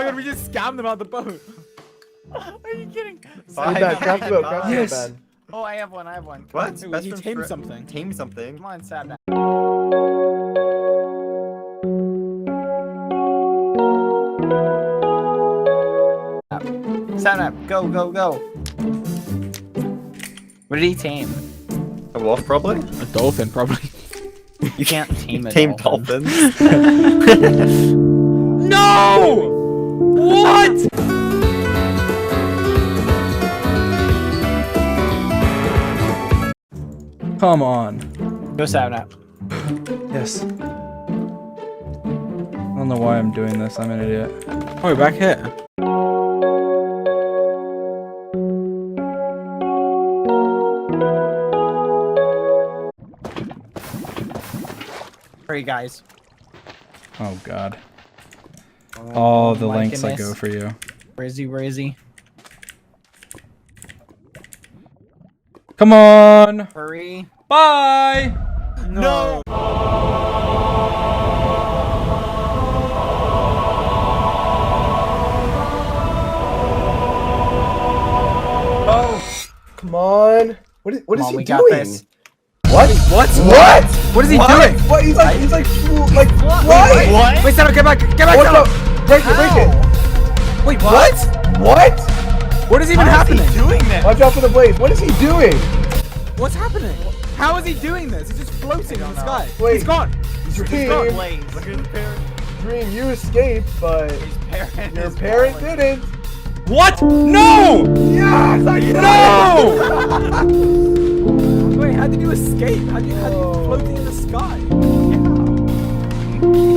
god, we just scammed them out the boat. Are you kidding? Bye, Craft the boat, craft the boat, Yes. Ben. Oh, I have one. What? Ooh, Best he friend's tamed friend- something. Tame something. Come on, Sadnap. Sadnap, go. What did he tame? A wolf, probably? A dolphin, probably. You can't tame a Tame dolphin. dolphins. No! What? Come on. Go Sadnap. Yes. I don't know why I'm doing this. I'm an idiot. Oh, we're back here. Hurry, guys. Oh God. All the my lengths I goodness. go for you. Where is he? Come on. Hurry. Bye. No! Oh, come on. What is Come on, he we doing? got this. What? What? What? What is he What? doing? What? He's like flying. What? Wait, Sadnap, get back! Watch out! Break it! Wait, what? What? What is even happening? doing that? Watch out for the blades. What is he doing? What's happening? How is he doing this? He's just floating in the sky. Wait. He's gone. Dream, Look at his parent. Dream, you escaped, but Parent your is parent falling. didn't. What? No. Yes, I did. No. Wait, how did you escape? How did you floating in the sky? Yeah.